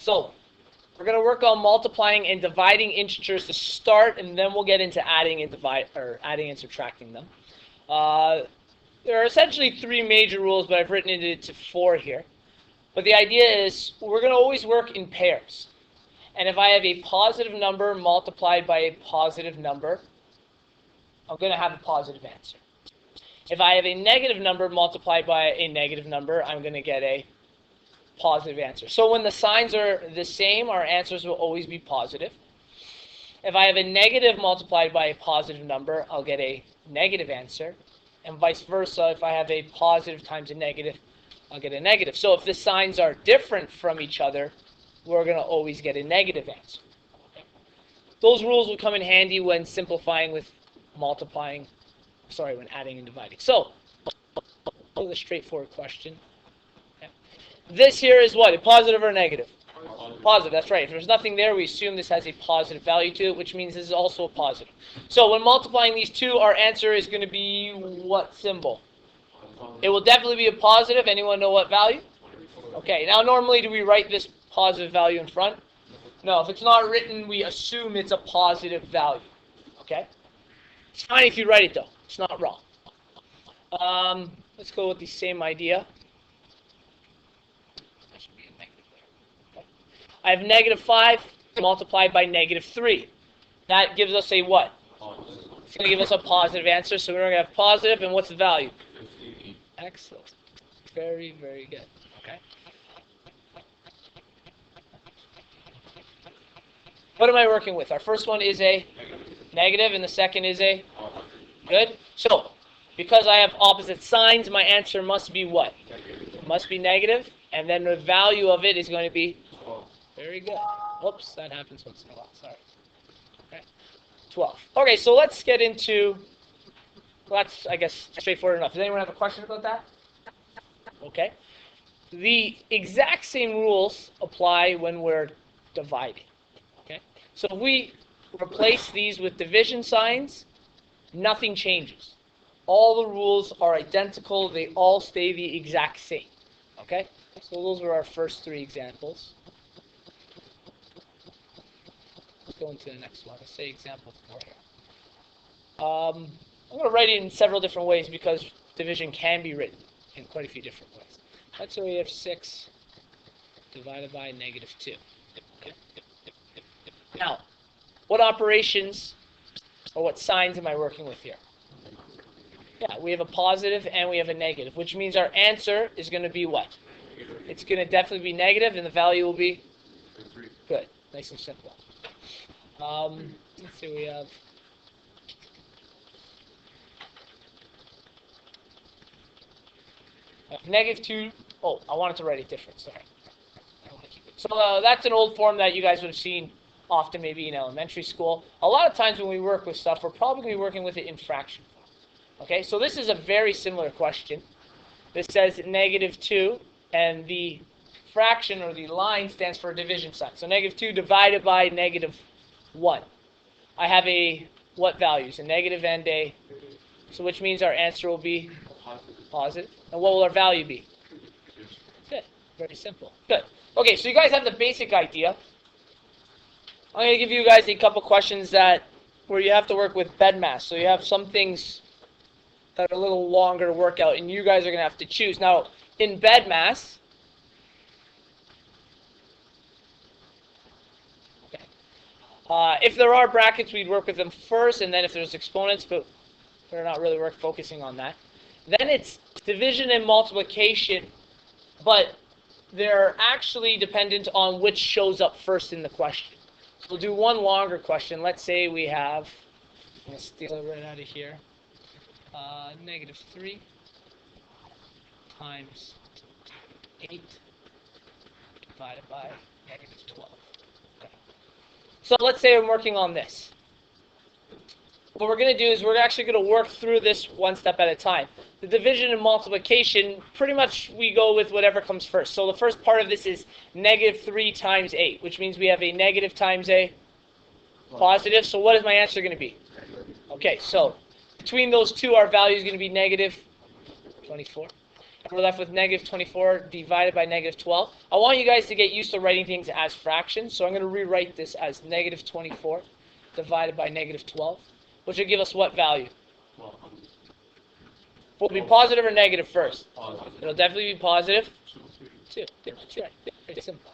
So we're going to work on multiplying and dividing integers to start, and then we'll get into adding and subtracting them. There are essentially 3 major rules, but I've written it into 4 here. But the idea is we're going to always work in pairs. And if I have a positive number multiplied by a positive number, I'm going to have a positive answer. If I have a negative number multiplied by a negative number, I'm going to get a positive answer. So when the signs are the same, our answers will always be positive. If I have a negative multiplied by a positive number, I'll get a negative answer. And vice versa, if I have a positive times a negative, I'll get a negative. So if the signs are different from each other, we're going to always get a negative answer. Okay? Those rules will come in handy when simplifying with when adding and dividing. So, a straightforward question. Okay. This here is what? A positive or a negative? Positive, that's right. If there's nothing there, we assume this has a positive value to it, which means this is also a positive. So when multiplying these two, our answer is going to be what symbol? It will definitely be a positive. Anyone know what value? Okay, now normally do we write this positive value in front? No, if it's not written, we assume it's a positive value. Okay? It's fine if you write it though. It's not wrong. Let's go with the same idea. I have negative 5 multiplied by negative 3. That gives us a what? It's going to give us a positive answer. So we're going to have positive, and what's the value? 15. Excellent. Very, very good. Okay. What am I working with? Our first one is a negative, and the second is a good. So, because I have opposite signs, my answer must be what? It must be negative, and then the value of it is going to be very good. Whoops, that happens once in a while. Sorry. Okay. 12. Okay, so let's get into, well, that's, I guess, straightforward enough. Does anyone have a question about that? Okay. The exact same rules apply when we're dividing. Okay. So if we replace these with division signs, nothing changes. All the rules are identical. They all stay the exact same. Okay? So those are our first 3 examples. Let's go into the next one. Let's say example 4 here. I'm going to write it in several different ways because division can be written in quite a few different ways. Let's say we have 6 divided by negative 2. Okay. Now, what operations or what signs am I working with here? Yeah, we have a positive and we have a negative, which means our answer is going to be what? It's going to definitely be negative, and the value will be? Good. Nice and simple. Let's see, we have negative 2. Oh, I wanted to write it different. Sorry. So that's an old form that you guys would have seen often maybe in elementary school. A lot of times when we work with stuff, we're probably going to be working with it in fraction form. Okay, so this is a very similar question. This says negative 2, and the fraction or the line stands for a division sign. So negative 2 divided by negative 1. I have a what values? A negative and a, so which means our answer will be positive. And what will our value be? Good. Very simple. Good. Okay, so you guys have the basic idea. I'm going to give you guys a couple questions where you have to work with BEDMAS. So you have some things that are a little longer to work out, and you guys are going to have to choose. Now, in BEDMAS, if there are brackets, we'd work with them first, and then if there's exponents, but they're not really worth focusing on that. Then it's division and multiplication, but they're actually dependent on which shows up first in the question. So we'll do one longer question. Let's say we have, I'm going to steal it right out of here, negative 3 times 8 divided by negative 12. Okay. So let's say I'm working on this. What we're going to do is we're actually going to work through this one step at a time. The division and multiplication, pretty much we go with whatever comes first. So the first part of this is negative 3 times 8, which means we have a negative times a positive. So what is my answer going to be? Okay, so between those two, our value is going to be negative 24. We're left with negative 24 divided by negative 12. I want you guys to get used to writing things as fractions, so I'm going to rewrite this as negative 24 divided by negative 12, which will give us what value? Well, Will it be positive or negative first? positive. It'll definitely be positive. 2, 3. 2. Yeah, that's right. Very simple.